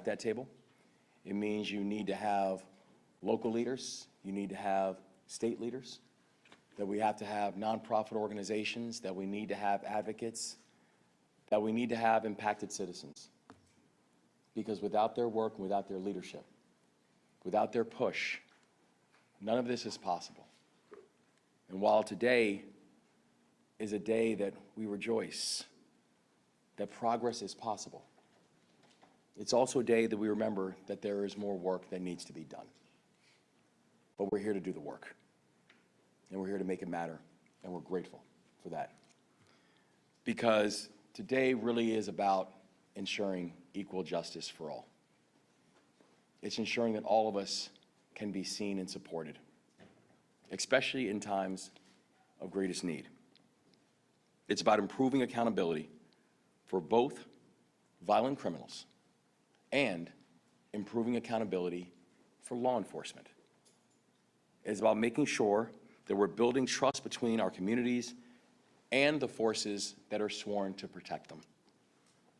that table. It means you need to have local leaders, you need to have state leaders, that we have to have nonprofit organizations, that we need to have advocates, that we need to have impacted citizens. Because without their work and without their leadership, without their push, none of this is possible. And while today is a day that we rejoice that progress is possible, it's also a day that we remember that there is more work that needs to be done. But we're here to do the work, and we're here to make it matter, and we're grateful for that. Because today really is about ensuring equal justice for all. It's ensuring that all of us can be seen and supported, especially in times of greatest need. It's about improving accountability for both violent criminals and improving accountability for law enforcement. It's about making sure that we're building trust between our communities and the forces that are sworn to protect them.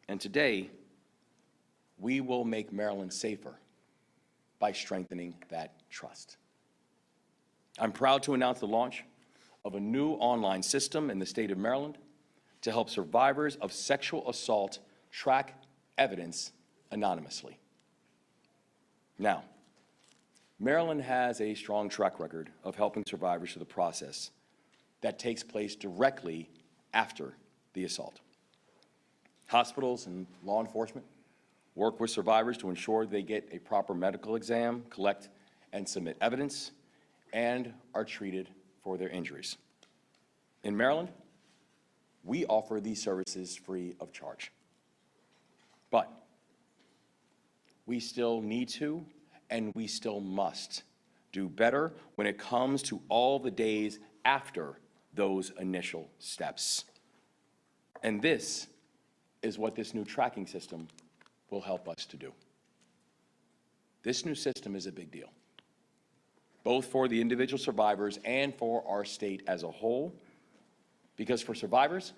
And today, we will make Maryland safer by strengthening that trust. I'm proud to announce the launch of a new online system in the state of Maryland to help survivors of sexual assault track evidence anonymously. Now, Maryland has a strong track record of helping survivors through the process that takes place directly after the assault. Hospitals and law enforcement work with survivors to ensure they get a proper medical exam, collect and submit evidence, and are treated for their injuries. In Maryland, we offer these services free of charge. But we still need to, and we still must do better when it comes to all the days after those initial steps. And this is what this new tracking system will help us to do. This new system is a big deal, both for the individual survivors and for our state as a whole, because for survivors,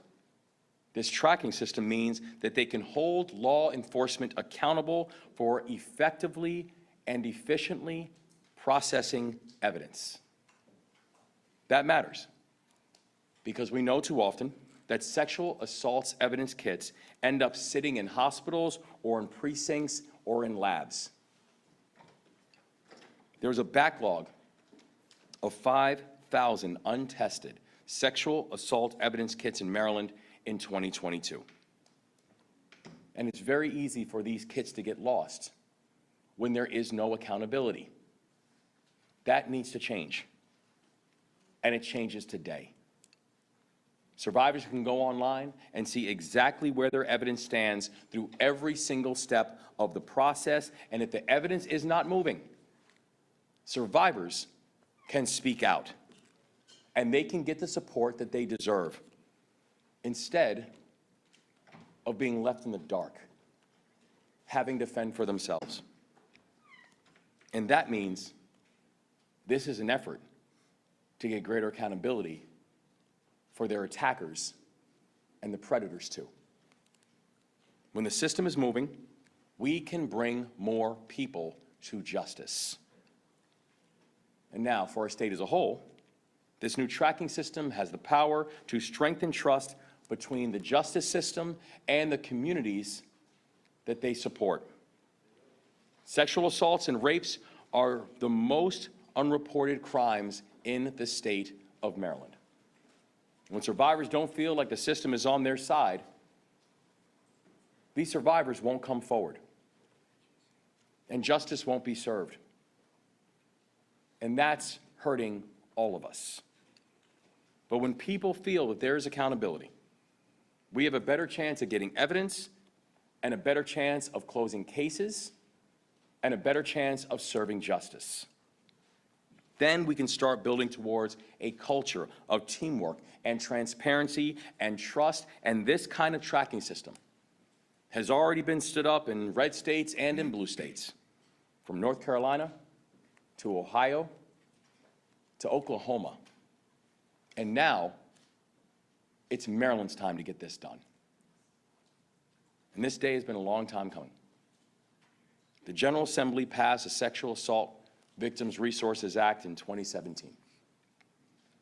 this tracking system means that they can hold law enforcement accountable for effectively and efficiently processing evidence. That matters because we know too often that sexual assaults evidence kits end up sitting in hospitals or in precincts or in labs. There's a backlog of 5,000 untested sexual assault evidence kits in Maryland in 2022. And it's very easy for these kits to get lost when there is no accountability. That needs to change, and it changes today. Survivors can go online and see exactly where their evidence stands through every single step of the process, and if the evidence is not moving, survivors can speak out, and they can get the support that they deserve instead of being left in the dark, having to fend for themselves. And that means this is an effort to get greater accountability for their attackers and the predators too. When the system is moving, we can bring more people to justice. And now, for our state as a whole, this new tracking system has the power to strengthen trust between the justice system and the communities that they support. Sexual assaults and rapes are the most unreported crimes in the state of Maryland. When survivors don't feel like the system is on their side, these survivors won't come forward, and justice won't be served. And that's hurting all of us. But when people feel that there is accountability, we have a better chance of getting evidence and a better chance of closing cases and a better chance of serving justice. Then we can start building towards a culture of teamwork and transparency and trust, and this kind of tracking system has already been stood up in red states and in blue states, from North Carolina to Ohio to Oklahoma. And now it's Maryland's time to get this done. And this day has been a long time coming. The General Assembly passed the Sexual Assault Victims Resources Act in 2017.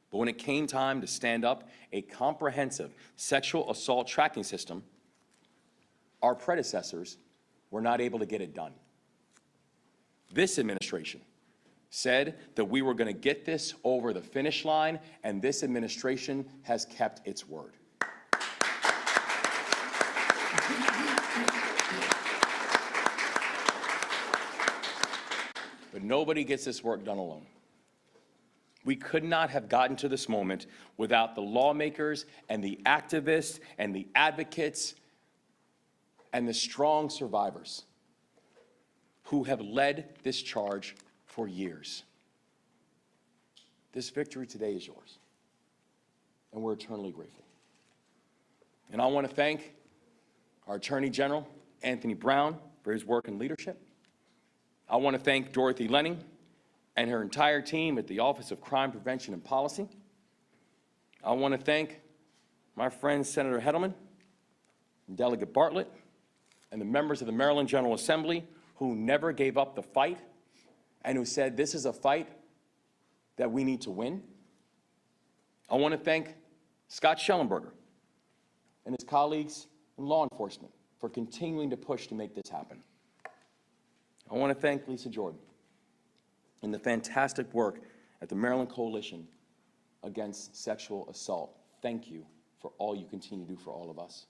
But when it came time to stand up a comprehensive sexual assault tracking system, our predecessors were not able to get it done. This administration said that we were going to get this over the finish line, and this administration has kept its word. But nobody gets this work done alone. We could not have gotten to this moment without the lawmakers and the activists and the advocates and the strong survivors who have led this charge for years. This victory today is yours, and we're eternally grateful. And I want to thank our Attorney General, Anthony Brown, for his work and leadership. I want to thank Dorothy Lenning and her entire team at the Office of Crime Prevention and Policy. I want to thank my friend Senator Hettleman, and Delegate Bartlett, and the members of the Maryland General Assembly who never gave up the fight and who said this is a fight that we need to win. I want to thank Scott Schellenberger and his colleagues in law enforcement for continuing to push to make this happen. I want to thank Lisa Jordan and the fantastic work at the Maryland Coalition Against Sexual Assault. Thank you for all you continue to do for all of us.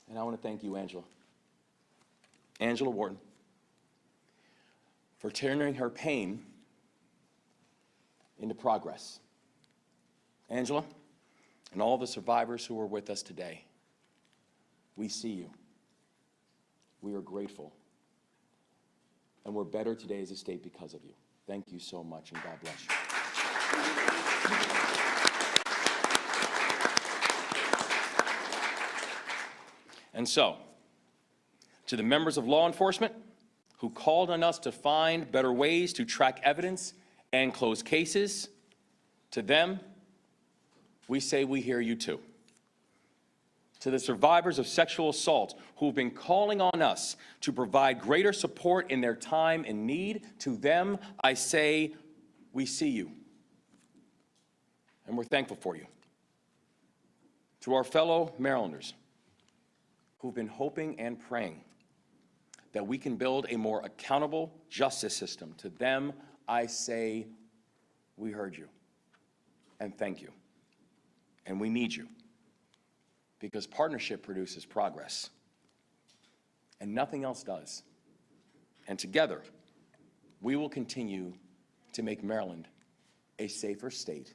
And I want to thank you, Angela Wharton, for turning her pain into progress. Angela, and all the survivors who are with us today, we see you. We are grateful. And we're better today as a state because of you. Thank you so much, and God bless you. And so, to the members of law enforcement who called on us to find better ways to track evidence and close cases, to them, we say we hear you too. To the survivors of sexual assault who've been calling on us to provide greater support in their time and need, to them I say we see you, and we're thankful for you. To our fellow Marylanders who've been hoping and praying that we can build a more accountable justice system, to them I say we heard you, and thank you. And we need you, because partnership produces progress, and nothing else does. And together, we will continue to make Maryland a safer state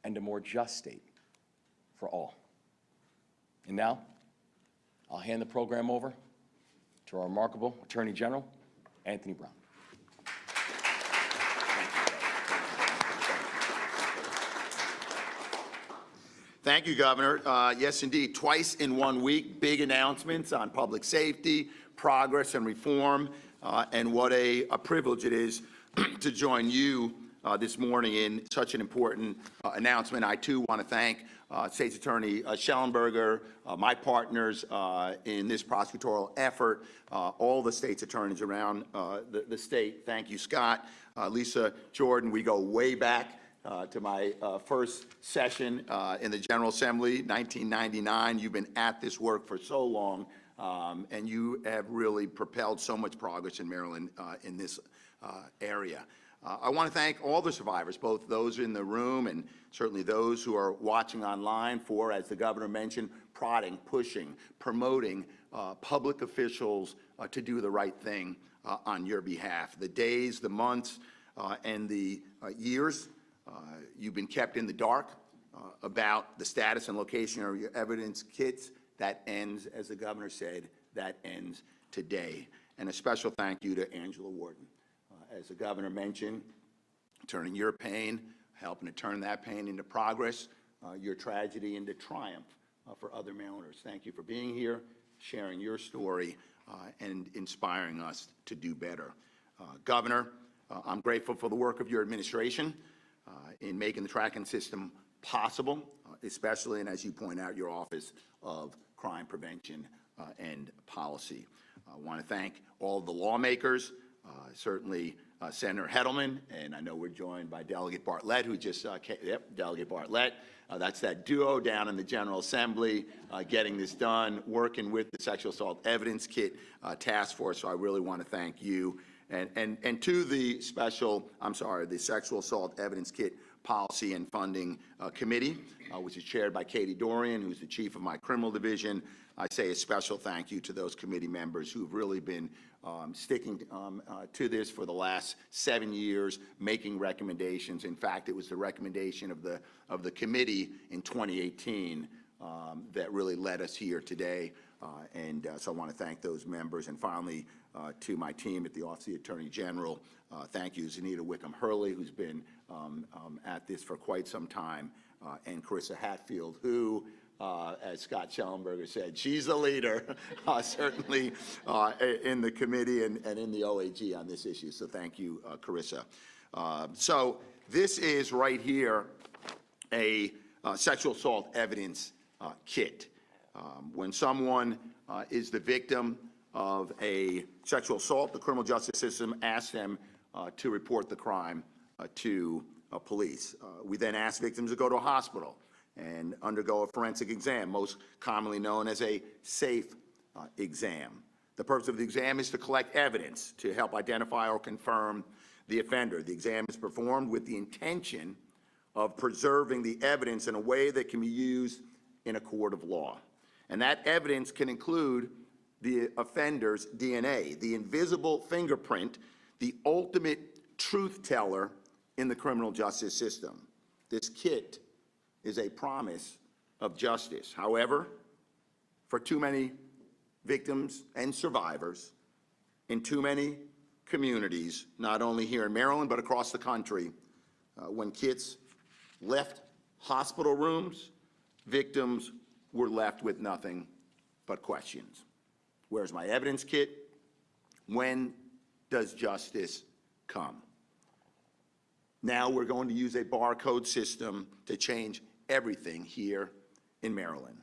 and a more just state for all. And now, I'll hand the program over to our remarkable Attorney General, Anthony Brown. Thank you, Governor. Yes, indeed, twice in 1 week, big announcements on public safety, progress and reform, and what a privilege it is to join you this morning in such an important announcement. I, too, want to thank State's Attorney Schellenberger, my partners in this prosecutorial effort, all the state's attorneys around the state. Thank you, Scott. Lisa Jordan, we go way back to my first session in the General Assembly, 1999. You've been at this work for so long, and you have really propelled so much progress in Maryland in this area. I want to thank all the survivors, both those in the room and certainly those who are watching online, for, as the governor mentioned, prodding, pushing, promoting public officials to do the right thing on your behalf. The days, the months, and the years you've been kept in the dark about the status and location of your evidence kits. That ends, as the governor said, that ends today. And a special thank you to Angela Wharton. As the governor mentioned, turning your pain, helping to turn that pain into progress, your tragedy into triumph for other Marylanders. Thank you for being here, sharing your story, and inspiring us to do better. Governor, I'm grateful for the work of your administration in making the tracking system possible. especially, and as you point out, your Office of Crime Prevention and Policy. I want to thank all of the lawmakers, certainly Senator Hedelman, and I know we're joined by Delegate Bartlett, who just Delegate Bartlett. That's that duo down in the General Assembly getting this done, working with the Sexual Assault Evidence Kit Task Force. So I really want to thank you. And to the the Sexual Assault Evidence Kit Policy and Funding Committee, which is chaired by Katie Dorian, who's the chief of my criminal division. I say a special thank you to those committee members who've really been sticking to this for the last 7 years, making recommendations. In fact, it was the recommendation of the committee in 2018 that really led us here today. So I want to thank those members. And finally, to my team at the Office of the Attorney General, thank you, Zanita Wickham-Hurley, who's been at this for quite some time, and Carissa Hatfield, who, as Scott Schellenberger said, she's the leader, certainly in the committee and in the OAG on this issue. So thank you, Carissa. So this is right here a sexual assault evidence kit. When someone is the victim of a sexual assault, the criminal justice system asks them to report the crime to police. We then ask victims to go to a hospital and undergo a forensic exam, most commonly known as a SAFE exam. The purpose of the exam is to collect evidence to help identify or confirm the offender. The exam is performed with the intention of preserving the evidence in a way that can be used in a court of law. And that evidence can include the offender's DNA, the invisible fingerprint, the ultimate truth teller in the criminal justice system. This kit is a promise of justice. However, for too many victims and survivors in too many communities, not only here in Maryland, but across the country, when kits left hospital rooms, victims were left with nothing but questions. Where's my evidence kit? When does justice come? Now we're going to use a barcode system to change everything here in Maryland.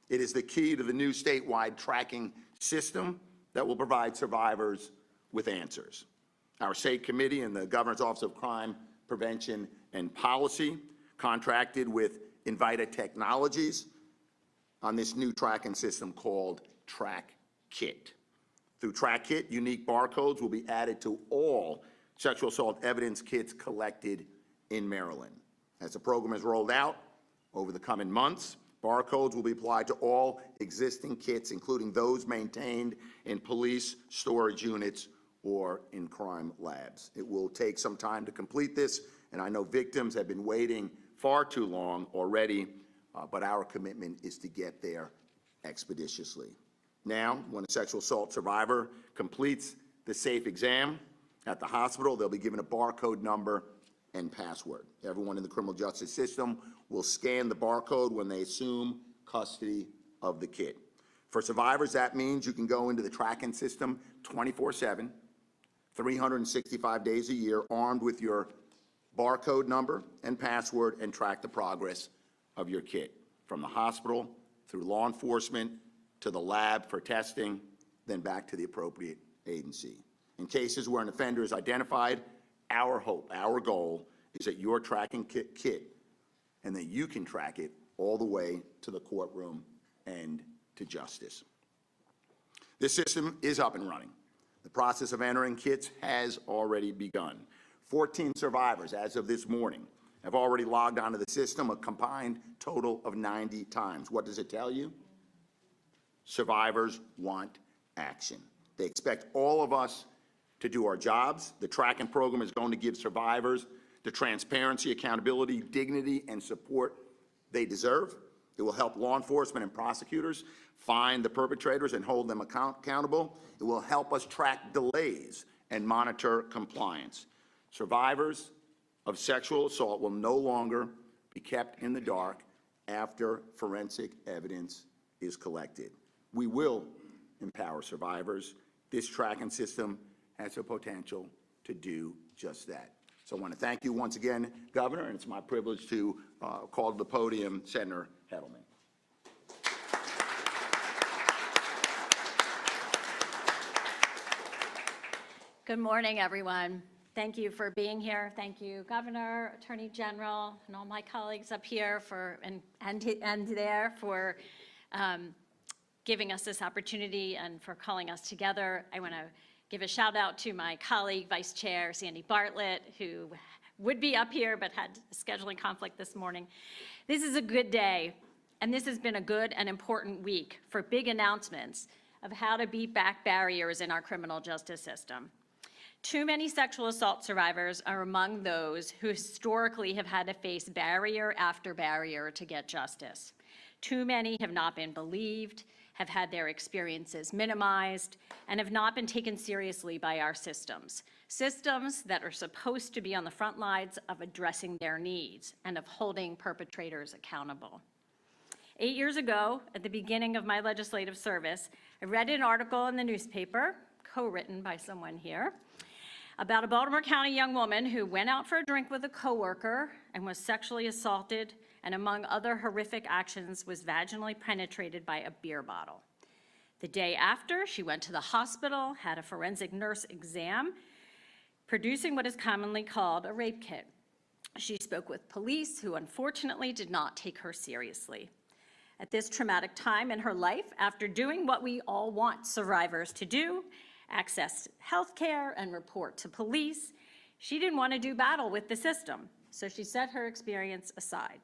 It is the key to the new statewide tracking system that will provide survivors with answers. Our state committee and the Governor's Office of Crime Prevention and Policy contracted with Invita Technologies on this new tracking system called Track Kit. Through Track Kit, unique barcodes will be added to all sexual assault evidence kits collected in Maryland. As the program is rolled out over the coming months, barcodes will be applied to all existing kits, including those maintained in police storage units or in crime labs. It will take some time to complete this, and I know victims have been waiting far too long already, but our commitment is to get there expeditiously. Now, when a sexual assault survivor completes the SAFE exam at the hospital, they'll be given a barcode number and password. Everyone in the criminal justice system will scan the barcode when they assume custody of the kit. For survivors, that means you can go into the tracking system 24/7, 365 days a year, armed with your barcode number and password, and track the progress of your kit, from the hospital through law enforcement to the lab for testing, then back to the appropriate agency. In cases where an offender is identified, our hope, our goal is that your tracking kit and that you can track it all the way to the courtroom and to justice. This system is up and running. The process of entering kits has already begun. 14 survivors, as of this morning, have already logged onto the system a combined total of 90 times. What does it tell you? Survivors want action. They expect all of us to do our jobs. The tracking program is going to give survivors the transparency, accountability, dignity, and support they deserve. It will help law enforcement and prosecutors find the perpetrators and hold them accountable. It will help us track delays and monitor compliance. Survivors of sexual assault will no longer be kept in the dark after forensic evidence is collected. We will empower survivors. This tracking system has the potential to do just that. So I want to thank you once again, Governor, and it's my privilege to call to the podium Senator Hettleman. Good morning, everyone. Thank you for being here. Thank you, Governor, Attorney General, and all my colleagues up here and there for giving us this opportunity and for calling us together. I want to give a shout out to my colleague, Vice Chair Sandy Bartlett, who would be up here but had a scheduling conflict this morning. This is a good day, and this has been a good and important week for big announcements of how to beat back barriers in our criminal justice system. Too many sexual assault survivors are among those who historically have had to face barrier after barrier to get justice. Too many have not been believed, have had their experiences minimized, and have not been taken seriously by our systems. Systems that are supposed to be on the front lines of addressing their needs and of holding perpetrators accountable. 8 years ago, at the beginning of my legislative service, I read an article in the newspaper, co-written by someone here, about a Baltimore County young woman who went out for a drink with a coworker and was sexually assaulted, and among other horrific actions, was vaginally penetrated by a beer bottle. The day after, she went to the hospital, had a forensic nurse exam, producing what is commonly called a rape kit. She spoke with police, who unfortunately did not take her seriously. At this traumatic time in her life, after doing what we all want survivors to do, access health care and report to police, she didn't want to do battle with the system, so she set her experience aside.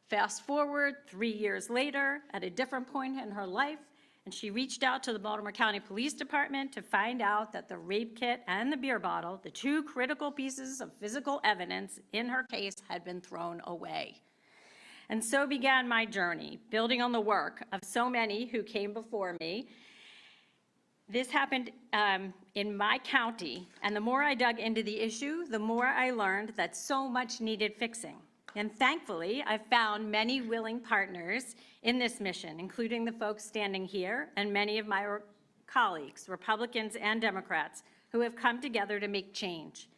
Fast forward 3 years later, at a different point in her life, and she reached out to the Baltimore County Police Department to find out that the rape kit and the beer bottle, the two critical pieces of physical evidence in her case, had been thrown away. And so began my journey, building on the work of so many who came before me. This happened in my county, and the more I dug into the issue, the more I learned that so much needed fixing. And thankfully, I found many willing partners in this mission, including the folks standing here and many of my colleagues, Republicans and Democrats, who have come together to make change.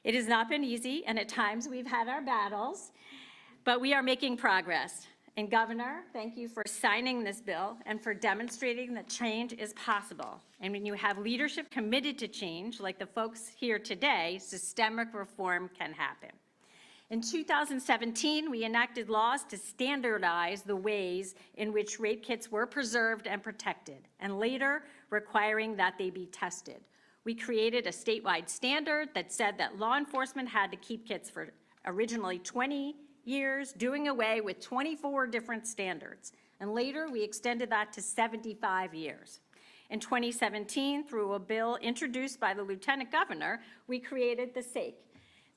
It has not been easy, and at times we've had our battles, but we are making progress. And Governor, thank you for signing this bill and for demonstrating that change is possible. And when you have leadership committed to change, like the folks here today, systemic reform can happen. In 2017, we enacted laws to standardize the ways in which rape kits were preserved and protected, and later requiring that they be tested. We created a statewide standard that said that law enforcement had to keep kits for originally 20 years, doing away with 24 different standards. And later, we extended that to 75 years. In 2017, through a bill introduced by the Lieutenant Governor, we created the SAKE,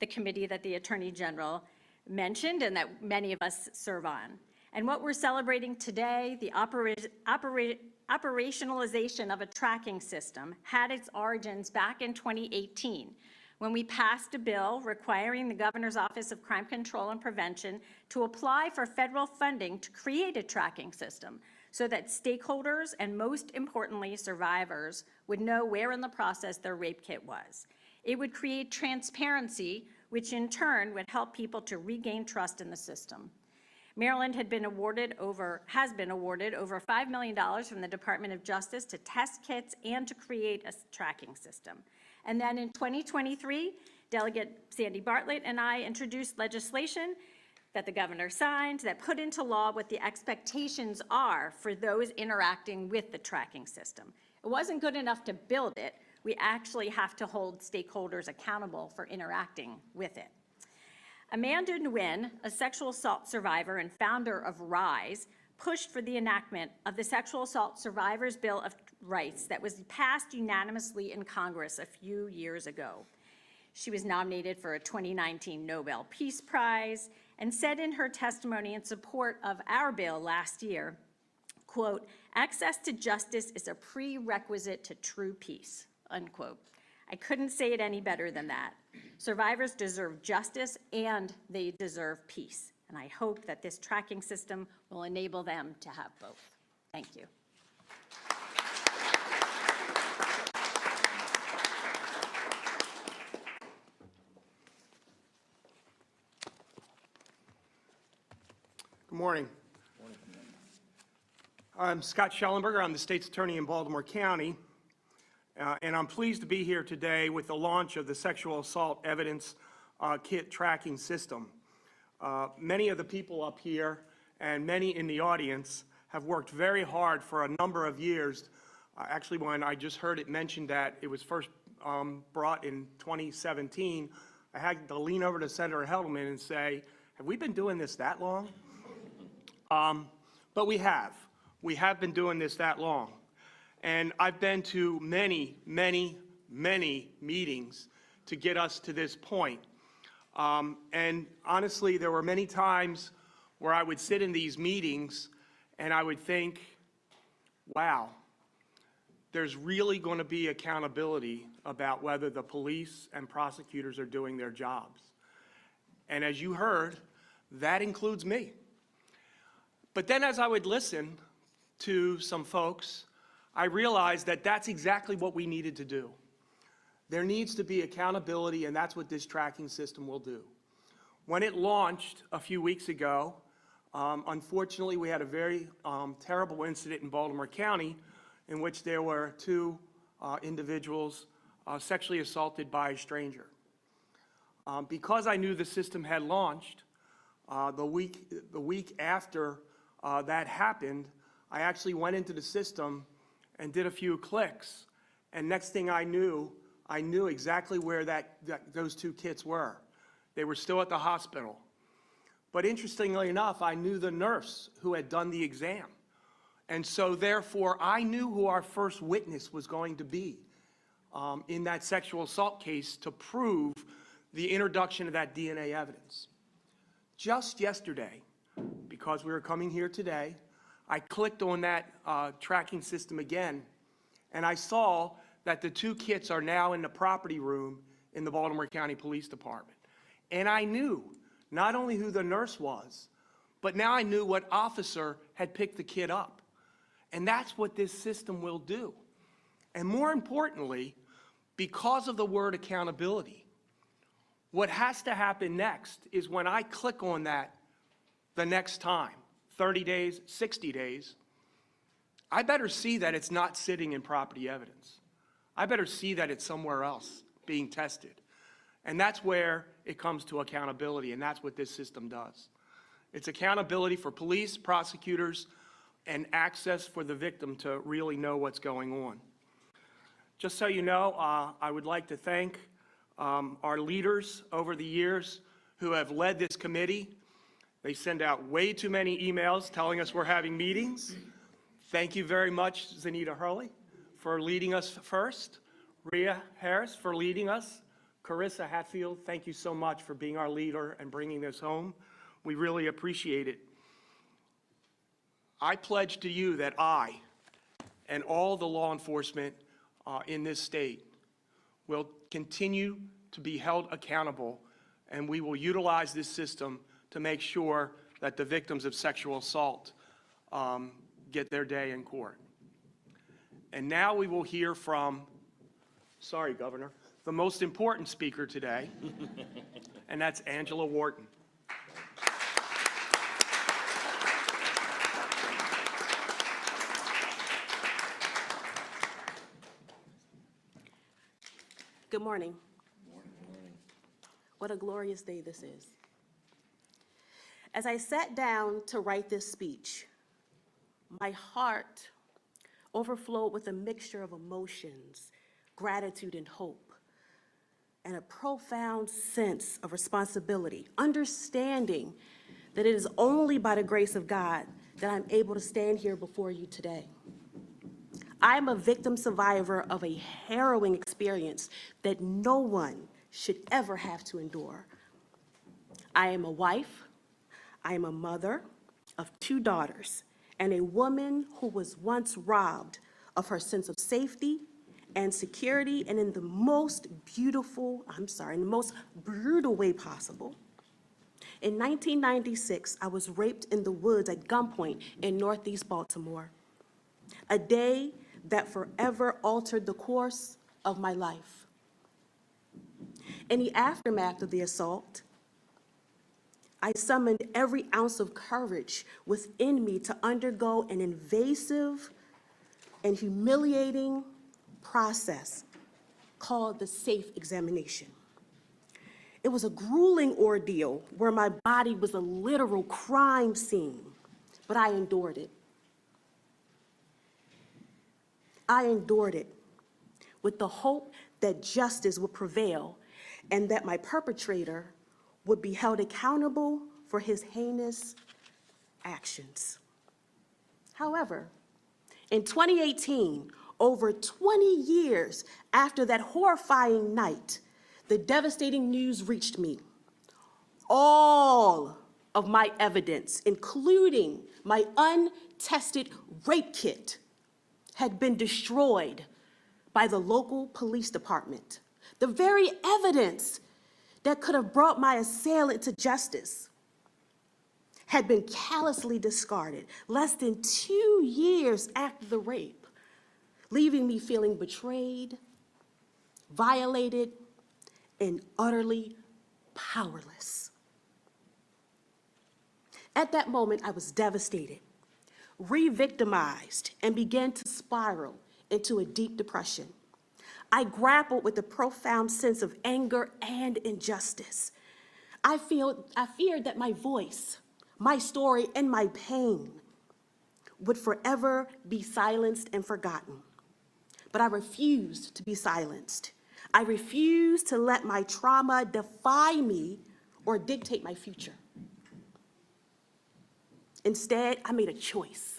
the committee that the Attorney General mentioned and that many of us serve on. And what we're celebrating today, the operationalization of a tracking system, had its origins back in 2018, when we passed a bill requiring the Governor's Office of Crime Control and Prevention to apply for federal funding to create a tracking system so that stakeholders and, most importantly, survivors would know where in the process their rape kit was. It would create transparency, which in turn would help people to regain trust in the system. Maryland has been awarded over $5 million from the Department of Justice to test kits and to create a tracking system. And then in 2023, Delegate Sandy Bartlett and I introduced legislation that the governor signed that put into law what the expectations are for those interacting with the tracking system. It wasn't good enough to build it. We actually have to hold stakeholders accountable for interacting with it. Amanda Nguyen, a sexual assault survivor and founder of RISE, pushed for the enactment of the Sexual Assault Survivors Bill of Rights that was passed unanimously in Congress a few years ago. She was nominated for a 2019 Nobel Peace Prize and said in her testimony in support of our bill last year, quote, "Access to justice is a prerequisite to true peace," unquote. I couldn't say it any better than that. Survivors deserve justice and they deserve peace. And I hope that this tracking system will enable them to have both. Thank you. Good morning. I'm Scott Schellenberger. I'm the state's attorney in Baltimore County, and I'm pleased to be here today with the launch of the sexual assault evidence kit tracking system. Many of the people up here and many in the audience have worked very hard for a number of years. Actually, when I just heard it mentioned that it was first brought in 2017, I had to lean over to Senator Heldman and say, have we been doing this that long? But we have. We have been doing this that long. And I've been to many, many, many meetings to get us to this point. And honestly, there were many times where I would sit in these meetings and I would think, wow, there's really going to be accountability about whether the police and prosecutors are doing their jobs. And as you heard, that includes me. But then as I would listen to some folks, I realized that that's exactly what we needed to do. There needs to be accountability, and that's what this tracking system will do. When it launched a few weeks ago, unfortunately, we had a very terrible incident in Baltimore County in which there were two individuals sexually assaulted by a stranger. Because I knew the system had launched, the week after that happened, I actually went into the system and did a few clicks, and next thing I knew exactly where those two kids were. They were still at the hospital. But interestingly enough, I knew the nurse who had done the exam. And so therefore, I knew who our first witness was going to be in that sexual assault case to prove the introduction of that DNA evidence. Just yesterday, because we were coming here today, I clicked on that tracking system again, and I saw that the two kids are now in the property room in the Baltimore County Police Department. And I knew not only who the nurse was, but now I knew what officer had picked the kid up. And that's what this system will do. And more importantly, because of the word accountability, what has to happen next is when I click on that the next time, 30 days, 60 days, I better see that it's not sitting in property evidence. I better see that it's somewhere else being tested. And that's where it comes to accountability, and that's what this system does. It's accountability for police, prosecutors, and access for the victim to really know what's going on. Just so you know, I would like to thank our leaders over the years who have led this committee. They send out way too many emails telling us we're having meetings. Thank you very much, Zanita Hurley, for leading us first. Rhea Harris for leading us. Carissa Hatfield, thank you so much for being our leader and bringing this home. We really appreciate it. I pledge to you that I and all the law enforcement in this state will continue to be held accountable, and we will utilize this system to make sure that the victims of sexual assault get their day in court. And now we will hear from, sorry, Governor, the most important speaker today, and that's Angela Wharton. Good morning. Good morning. What a glorious day this is. As I sat down to write this speech, my heart overflowed with a mixture of emotions, gratitude and hope, and a profound sense of responsibility, understanding that it is only by the grace of God that I'm able to stand here before you today. I'm a victim survivor of a harrowing experience that no one should ever have to endure. I am a wife, I am a mother of 2 daughters, and a woman who was once robbed of her sense of safety and security, and in the most brutal way possible. In 1996, I was raped in the woods at gunpoint in Northeast Baltimore, a day that forever altered the course of my life. In the aftermath of the assault, I summoned every ounce of courage within me to undergo an invasive and humiliating process called the safe examination. It was a grueling ordeal where my body was a literal crime scene, but I endured it. I endured it with the hope that justice would prevail and that my perpetrator would be held accountable for his heinous actions. However, in 2018, over 20 years after that horrifying night, the devastating news reached me. All of my evidence, including my untested rape kit, had been destroyed by the local police department. The very evidence that could have brought my assailant to justice had been callously discarded less than 2 years after the rape, leaving me feeling betrayed, violated, and utterly powerless. At that moment, I was devastated, re-victimized, and began to spiral into a deep depression. I grappled with a profound sense of anger and injustice. I feared that my voice, my story, and my pain would forever be silenced and forgotten. But I refused to be silenced. I refused to let my trauma define me or dictate my future. Instead, I made a choice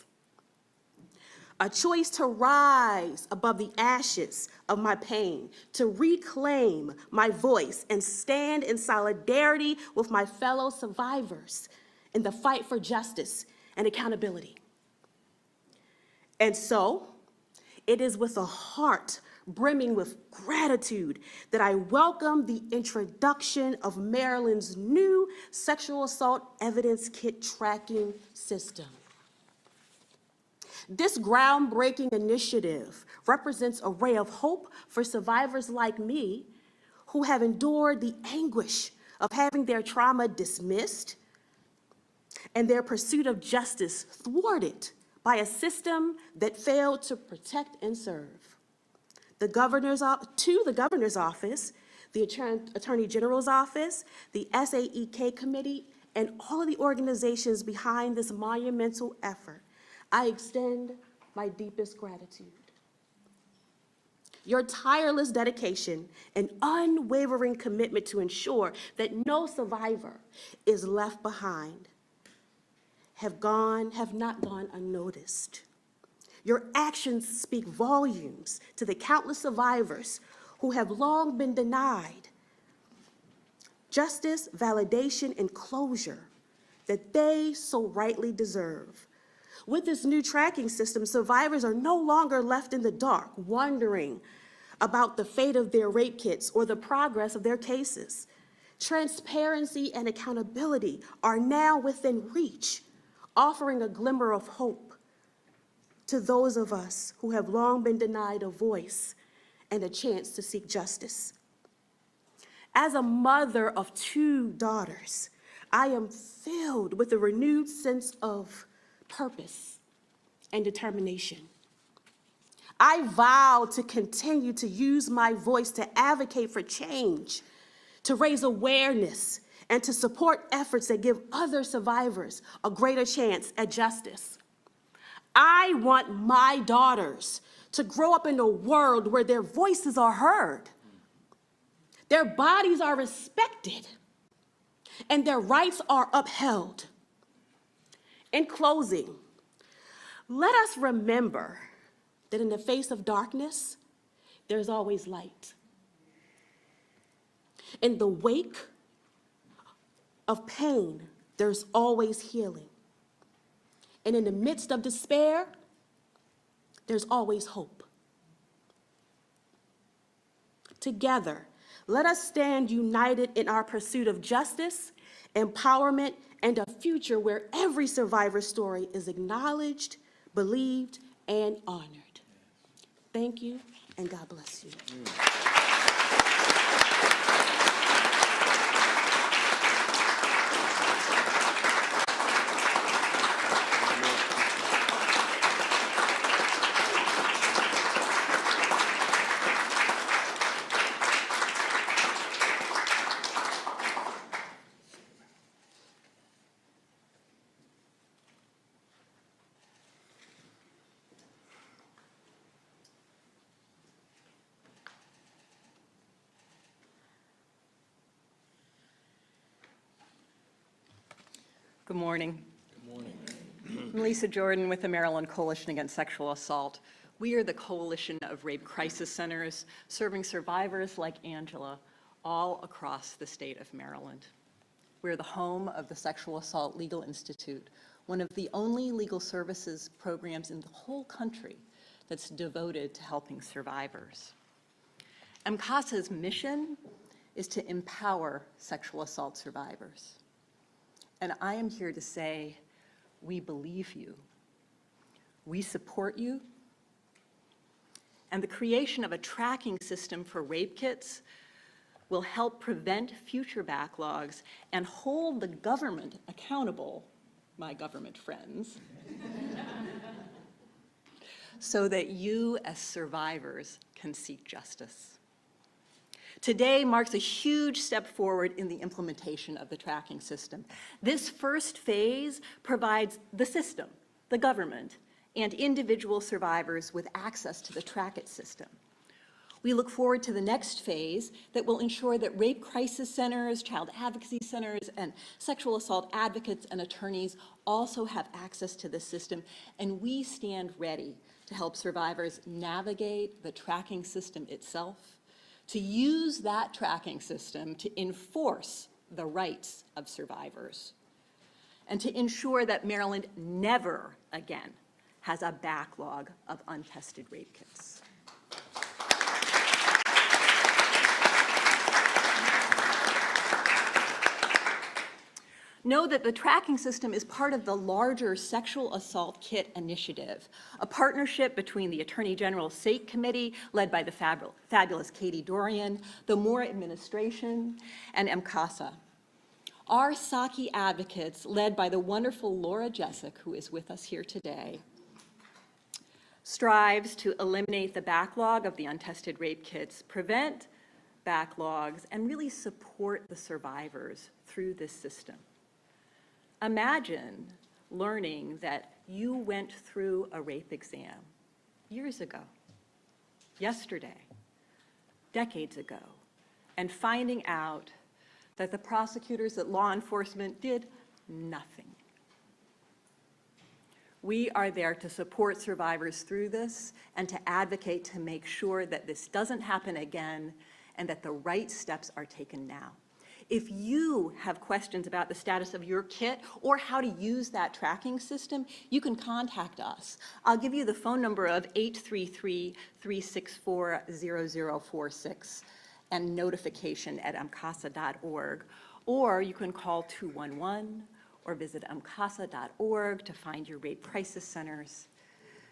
to rise above the ashes of my pain, to reclaim my voice and stand in solidarity with my fellow survivors in the fight for justice and accountability. And so, it is with a heart brimming with gratitude that I welcome the introduction of Maryland's new sexual assault evidence kit tracking system. This groundbreaking initiative represents a ray of hope for survivors like me who have endured the anguish of having their trauma dismissed and their pursuit of justice thwarted by a system that failed to protect and serve. To the governor's office, the Attorney General's office, the SAEK committee, and all of the organizations behind this monumental effort, I extend my deepest gratitude. Your tireless dedication and unwavering commitment to ensure that no survivor is left behind have not gone unnoticed. Your actions speak volumes to the countless survivors who have long been denied justice, validation, and closure that they so rightly deserve. With this new tracking system, survivors are no longer left in the dark, wondering about the fate of their rape kits or the progress of their cases. Transparency and accountability are now within reach, offering a glimmer of hope to those of us who have long been denied a voice and a chance to seek justice. As a mother of 2 daughters, I am filled with a renewed sense of purpose and determination. I vow to continue to use my voice to advocate for change, to raise awareness, and to support efforts that give other survivors a greater chance at justice. I want my daughters to grow up in a world where their voices are heard, their bodies are respected, and their rights are upheld. In closing, let us remember that in the face of darkness, there's always light. In the wake of pain, there's always healing. And in the midst of despair, there's always hope. Together, let us stand united in our pursuit of justice, empowerment, and a future where every survivor's story is acknowledged, believed, and honored. Thank you, and God bless you. Good morning. I'm Lisa Jordan with the Maryland Coalition Against Sexual Assault. We are the coalition of rape crisis centers serving survivors like Angela all across the state of Maryland. We're the home of the Sexual Assault Legal Institute, one of the only legal services programs in the whole country that's devoted to helping survivors. MCASA's mission is to empower sexual assault survivors. And I am here to say, we believe you. We support you. And the creation of a tracking system for rape kits will help prevent future backlogs and hold the government accountable, my government friends, so that you as survivors can seek justice. Today marks a huge step forward in the implementation of the tracking system. This first phase provides the system, the government, and individual survivors with access to the TRACK-IT system. We look forward to the next phase that will ensure that rape crisis centers, child advocacy centers, and sexual assault advocates and attorneys also have access to the system, and we stand ready to help survivors navigate the tracking system itself, to use that tracking system to enforce the rights of survivors, and to ensure that Maryland never again has a backlog of untested rape kits. Know that the tracking system is part of the larger Sexual Assault Kit Initiative, a partnership between the Attorney General's SAKE Committee, led by the fabulous Katie Dorian, the Moore administration, and MCASA. Our SAKI advocates, led by the wonderful Laura Jessic, who is with us here today, strives to eliminate the backlog of the untested rape kits, prevent backlogs, and really support the survivors through this system. Imagine learning that you went through a rape exam years ago, yesterday, decades ago, and finding out that the prosecutors at law enforcement did nothing. We are there to support survivors through this and to advocate to make sure that this doesn't happen again and that the right steps are taken now. If you have questions about the status of your kit or how to use that tracking system, you can contact us. I'll give you the phone number of 833-364-0046 and notification at mcasa.org, or you can call 211 or visit mcasa.org to find your rape crisis centers.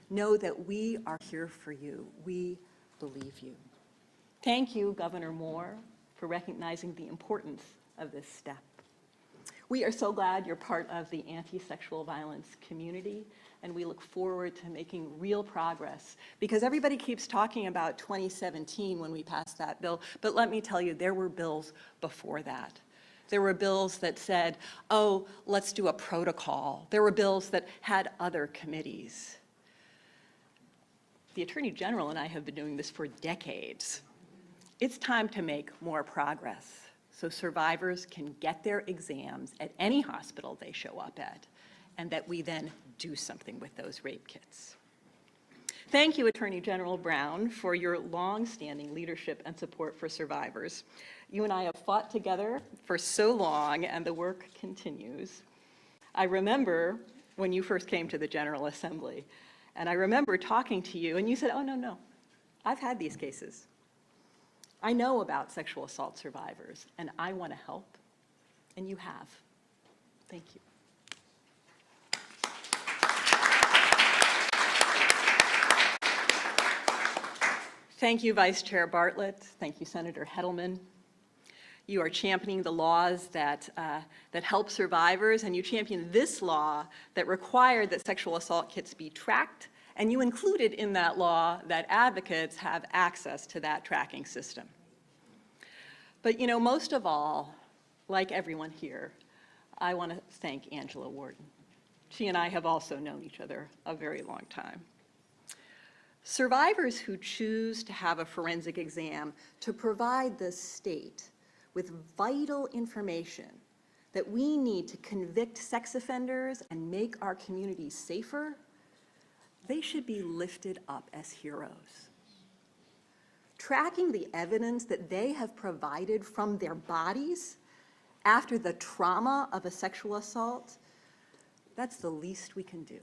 Know that we are here for you. We believe you. Thank you, Governor Moore, for recognizing the importance of this step. We are so glad you're part of the anti-sexual violence community, and we look forward to making real progress, because everybody keeps talking about 2017 when we passed that bill, but let me tell you, there were bills before that. There were bills that said, oh, let's do a protocol. There were bills that had other committees. The Attorney General and I have been doing this for decades. It's time to make more progress so survivors can get their exams at any hospital they show up at, and that we then do something with those rape kits. Thank you, Attorney General Brown, for your long-standing leadership and support for survivors. You and I have fought together for so long, and the work continues. I remember when you first came to the General Assembly, and I remember talking to you, and you said, oh, no, I've had these cases. I know about sexual assault survivors, and I want to help, and you have. Thank you. Thank you, Vice Chair Bartlett. Thank you, Senator Hettleman. You are championing the laws that help survivors, and you championed this law that required that sexual assault kits be tracked, and you included in that law that advocates have access to that tracking system. But you know, most of all, like everyone here, I want to thank Angela Warden. She and I have also known each other a very long time. Survivors who choose to have a forensic exam to provide the state with vital information that we need to convict sex offenders and make our communities safer, they should be lifted up as heroes. Tracking the evidence that they have provided from their bodies after the trauma of a sexual assault, that's the least we can do.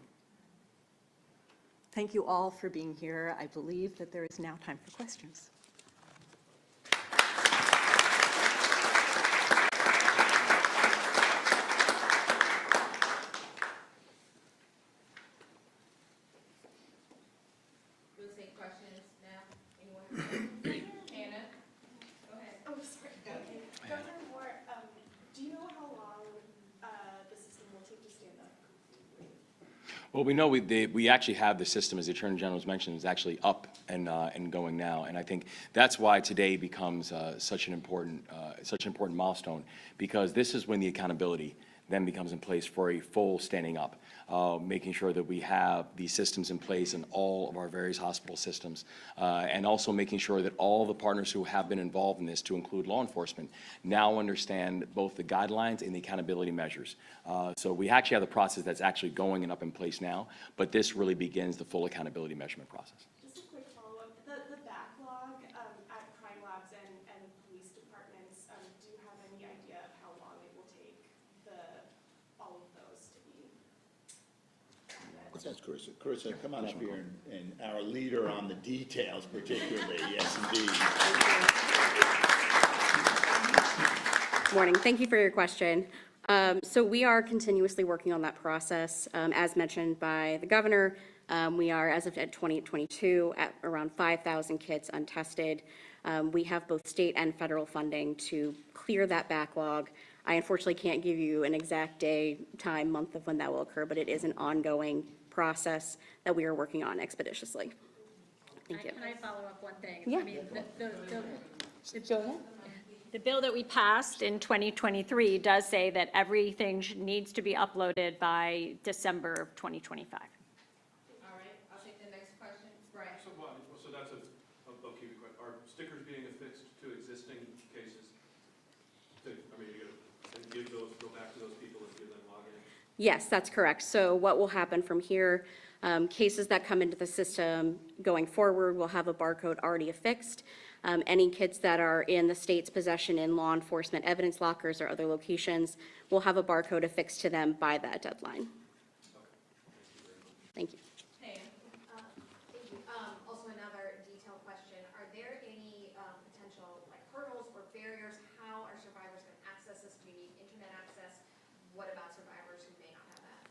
Thank you all for being here. I believe that there is now time for questions. We'll take questions now. Anyone? Anna, go ahead. Oh, sorry. Okay. Dr. Moore, do you know how long the system will take to stand up completely? Well, we know we actually have the system, as the Attorney General has mentioned, is actually up and going now. And I think that's why today becomes such an important milestone, because this is when the accountability then becomes in place for a full standing up, making sure that we have these systems in place in all of our various hospital systems, and also making sure that all the partners who have been involved in this, to include law enforcement, now understand both the guidelines and the accountability measures. So we actually have the process that's actually going and up in place now, but this really begins the full accountability measurement process. Just a quick follow-up. The backlog at crime labs and police departments, do you have any idea of how long it will take all of those to be? That's Carissa. Carissa, come on up here, and our leader on the details particularly, yes, indeed. Morning. Thank you for your question. So we are continuously working on that process. As mentioned by the governor, we are, as of 2022, at around 5,000 kits untested. We have both state and federal funding to clear that backlog. I unfortunately can't give you an exact day, time, month of when that will occur, but it is an ongoing process that we are working on expeditiously. Thank you. Can I follow up one thing? Yeah. I mean, the bill that we passed in 2023 does say that everything needs to be uploaded by December of 2025. All right, I'll take the next question. Brian. So that's a bookkeeping question. Are stickers being affixed to existing cases? You gotta go back to those people and give them login? Yes, that's correct. So what will happen from here, cases that come into the system going forward will have a barcode already affixed. Any kids that are in the state's possession in law enforcement evidence lockers or other locations will have a barcode affixed to them by that deadline. Thank you. Pam. Thank you. Also another detailed question. Are there any potential hurdles or barriers? How are survivors going to access this? Do you need internet access? What about survivors who may not have that?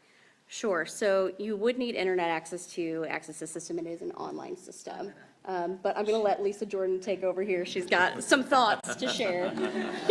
Sure. So you would need internet access to access the system. It is an online system. But I'm going to let Lisa Jordan take over here. She's got some thoughts to share.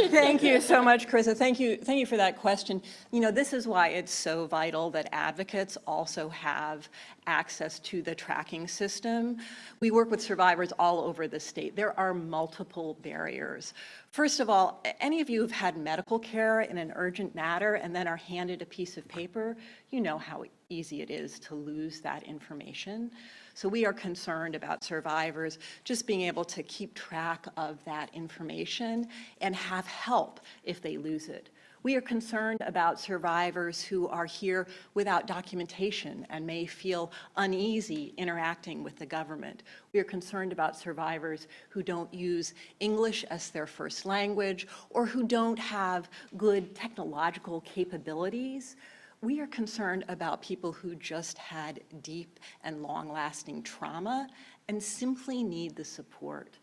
Thank you so much, Carissa. Thank you for that question. You know, this is why it's so vital that advocates also have access to the tracking system. We work with survivors all over the state. There are multiple barriers. First of all, any of you who've had medical care in an urgent matter and then are handed a piece of paper, you know how easy it is to lose that information. So we are concerned about survivors just being able to keep track of that information and have help if they lose it. We are concerned about survivors who are here without documentation and may feel uneasy interacting with the government. We are concerned about survivors who don't use English as their first language or who don't have good technological capabilities. We are concerned about people who just had deep and long-lasting trauma and simply need the support.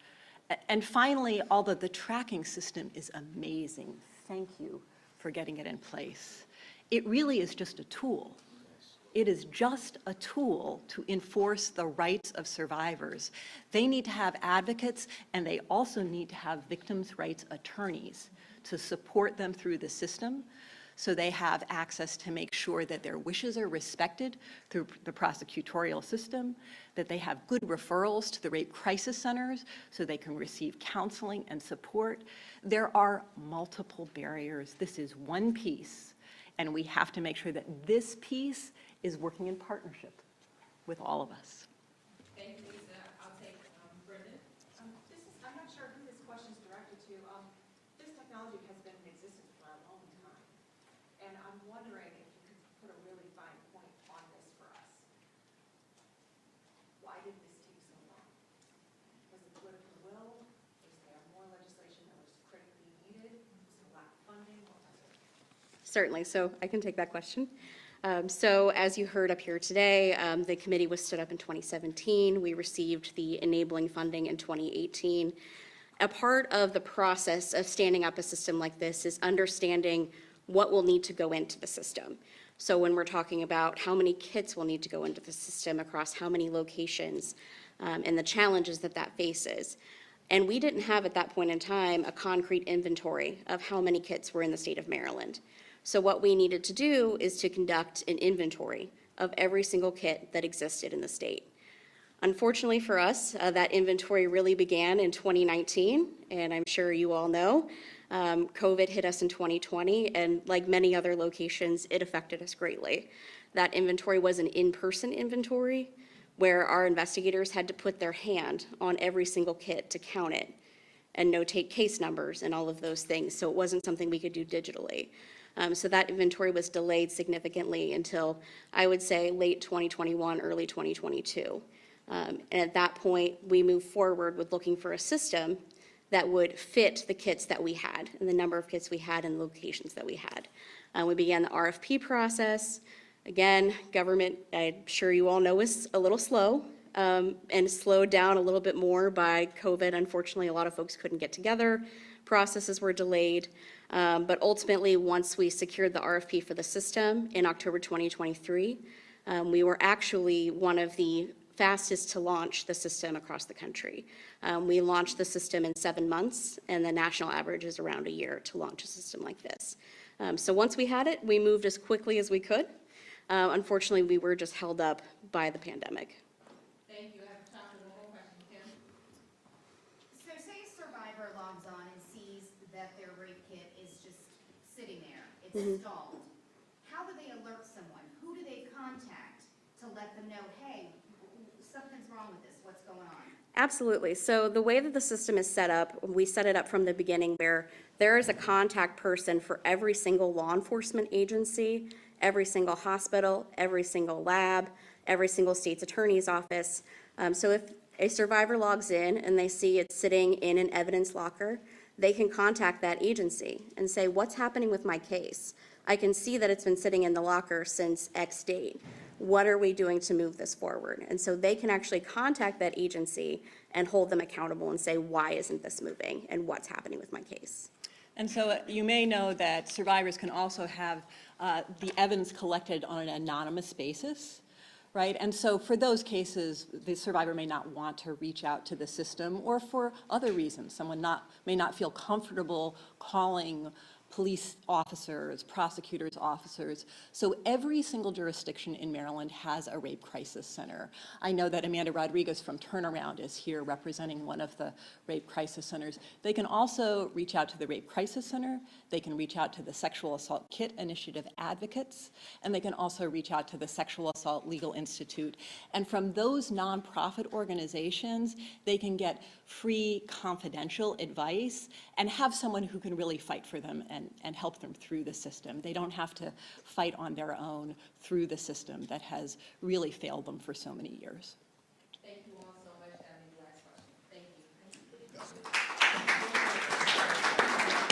And finally, although the tracking system is amazing, thank you for getting it in place. It really is just a tool. It is just a tool to enforce the rights of survivors. They need to have advocates, and they also need to have victims' rights attorneys to support them through the system, so they have access to make sure that their wishes are respected through the prosecutorial system, that they have good referrals to the rape crisis centers so they can receive counseling and support. There are multiple barriers. This is one piece, and we have to make sure that this piece is working in partnership with all of us. Thank you, Lisa. I'll take Brendan. I'm not sure who this question is directed to. This technology has been in existence for a long time. I'm wondering if you could put a really fine point on this for us. Why did this take so long? Was it political will? Was there more legislation that was critically needed? Was it lack of funding? What was it? Certainly, so I can take that question. So as you heard up here today, the committee was stood up in 2017. We received the enabling funding in 2018. A part of the process of standing up a system like this is understanding what will need to go into the system. So when we're talking about how many kits will need to go into the system across how many locations, and the challenges that that faces. And we didn't have at that point in time a concrete inventory of how many kits were in the state of Maryland. So what we needed to do is to conduct an inventory of every single kit that existed in the state. Unfortunately for us, that inventory really began in 2019, and I'm sure you all know, COVID hit us in 2020, and like many other locations, it affected us greatly. That inventory was an in-person inventory where our investigators had to put their hand on every single kit to count it and notate case numbers and all of those things, so it wasn't something we could do digitally. So that inventory was delayed significantly until, I would say, late 2021, early 2022. And at that point, we moved forward with looking for a system that would fit the kits that we had and the number of kits we had and the locations that we had. We began the RFP process. Again, government, I'm sure you all know, is a little slow, and slowed down a little bit more by COVID. Unfortunately, a lot of folks couldn't get together. Processes were delayed. But ultimately, once we secured the RFP for the system in October 2023, we were actually one of the fastest to launch the system across the country. We launched the system in 7 months, and the national average is around a year to launch a system like this. So once we had it, we moved as quickly as we could. Unfortunately, we were just held up by the pandemic. Thank you. I have time for one more question. Kim? So say a survivor logs on and sees that their rape kit is just sitting there, it's stalled. How do they alert someone? Who do they contact to let them know, hey, something's wrong with this, what's going on? Absolutely. So the way that the system is set up, we set it up from the beginning where there is a contact person for every single law enforcement agency, every single hospital, every single lab, every single state's attorney's office. So if a survivor logs in and they see it's sitting in an evidence locker, they can contact that agency and say, what's happening with my case? I can see that it's been sitting in the locker since X date. What are we doing to move this forward? And so they can actually contact that agency and hold them accountable and say, why isn't this moving and what's happening with my case? And so you may know that survivors can also have the evidence collected on an anonymous basis, right? And so for those cases, the survivor may not want to reach out to the system, or for other reasons. Someone may not feel comfortable calling police officers, prosecutors' officers. So every single jurisdiction in Maryland has a rape crisis center. I know that Amanda Rodriguez from Turnaround is here representing one of the rape crisis centers. They can also reach out to the Rape Crisis Center. They can reach out to the Sexual Assault Kit Initiative advocates, and they can also reach out to the Sexual Assault Legal Institute. And from those nonprofit organizations, they can get free confidential advice and have someone who can really fight for them and help them through the system. They don't have to fight on their own through the system that has really failed them for so many years.